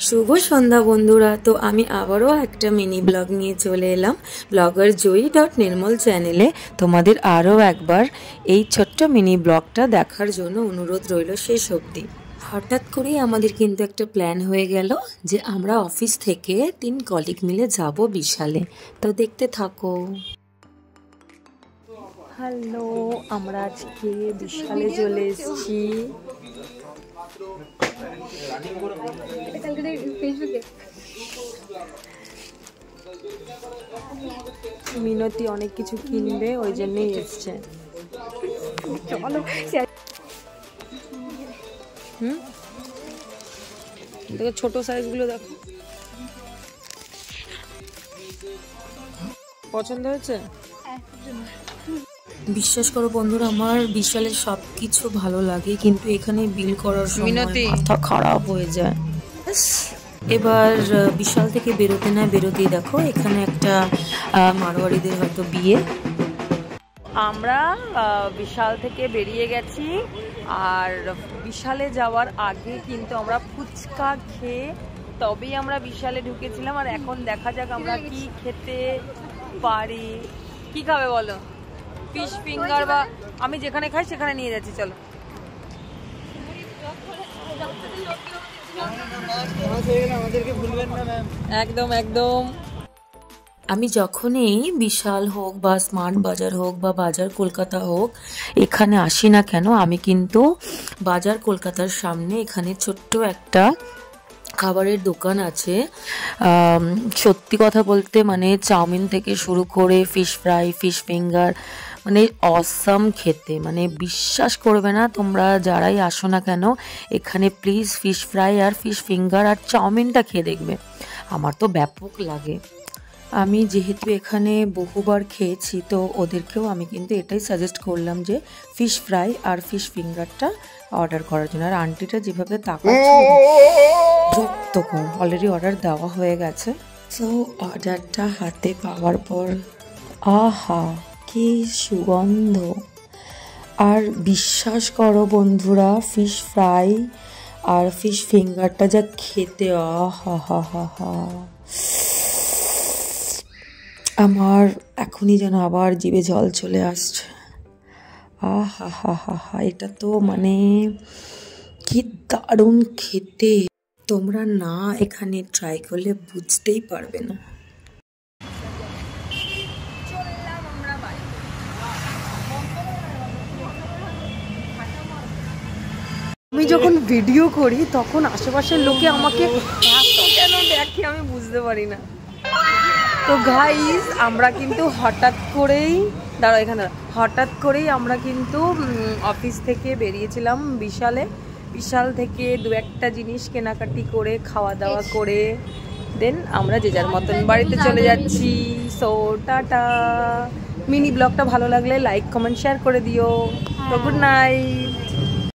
শুভ সন্ধ্যা বন্ধুরা। তো আমি আবারও একটা মিনি ব্লগ নিয়ে চলে এলাম ব্লগার জয়ী.নির্মল চ্যানেলে। তোমাদের আরও একবার এই ছোট্ট মিনি ব্লগটা দেখার জন্য অনুরোধ রইল শেষ অবধি। হঠাৎ করেই আমাদের কিন্তু একটা প্ল্যান হয়ে গেল যে আমরা অফিস থেকে 3 কলিগ মিলে যাব বিশালে। তো দেখতে থাকো। হ্যালো, আমরা আজকে বিশালে চলে এসেছি। মিনতি অনেক কিছু কিনবে, ওই জন্যই এসছে। দেখো ছোট সাইজগুলো, দেখো পছন্দ হয়েছে? বিশ্বাস করো বন্ধুরা, আমার বিশালের সব কিছু ভালো লাগে, কিন্তু এখানে বিল করার সময় মাথা খারাপ হয়ে যায়। এবার বিশাল থেকে বেরোতেই দেখো এখানে একটা মারোয়ারিদের হয়তো বিয়ে। আমরা বিশাল থেকে বেরিয়ে গেছি, আর বিশালে যাওয়ার আগে কিন্তু আমরা ফুচকা খেয়ে তবেই আমরা বিশালে ঢুকেছিলাম। আর এখন দেখা যাক আমরা কি খেতে পারি। কি খাবে বলো? ফিশ ফিঙ্গার বা আমি যেখানে খাই সেখানে নিয়ে যাচ্ছি, চলো। একদম একদম। আমি যখনই বিশাল হোক বা স্মার্ট বাজার হোক বা বাজার কলকাতা হোক এখানে আসি না কেন, আমি কিন্তু বাজার কলকাতার সামনে এখানে ছোট্ট একটা খাবারের দোকান আছে। সত্যি কথা বলতে মানে চাউমিন থেকে শুরু করে ফিশ ফ্রাই, ফিশ ফিঙ্গার, মানে অসাম খেতে। মানে বিশ্বাস করবে না তোমরা যারাই আসো না কেন এখানে, প্লিজ ফিশ ফ্রাই আর ফিশ ফিঙ্গার আর চাউমিনটা খেয়ে দেখবে। আমার তো ব্যাপক লাগে। আমি যেহেতু এখানে বহুবার খেয়েছি, তো ওদেরকেও আমি কিন্তু এটাই সাজেস্ট করলাম যে ফিশ ফ্রাই আর ফিশ ফিঙ্গারটা অর্ডার করার জন্য। আর আন্টিটা যেভাবে তাকাচ্ছে বিরক্তকর। অলরেডি অর্ডার দেওয়া হয়ে গেছে। সো অর্ডারটা হাতে পাওয়ার পর আহা কি সুগন্ধ! আর বিশ্বাস করো বন্ধুরা, ফিশ ফ্রাই আর ফিশ ফিঙ্গারটা যা খেতে, আহা হা হা হা, আমার এখনই যেন আবার জিভে জল চলে আসছে। আহা হা হা হা, এটা তো মানে কি দারুণ খেতে! তোমরা না এখানে ট্রাই করলে বুঝতেই পারবে না। আমি যখন ভিডিও করি তখন আশেপাশের লোকে আমাকে এত কেন দেখে আমি বুঝতে পারি না। তো গাইস, আমরা কিন্তু হঠাৎ করেই হঠাৎ করেই আমরা কিন্তু অফিস থেকে বেরিয়েছিলাম বিশাল থেকে দু একটা জিনিস কেনাকাটি করে খাওয়া দাওয়া করে দেন আমরা যে যার মতন বাড়িতে চলে যাচ্ছি। So tata. মিনি ব্লগটা ভালো লাগলে লাইক কমেন্ট শেয়ার করে দিও। তো গুড নাইট।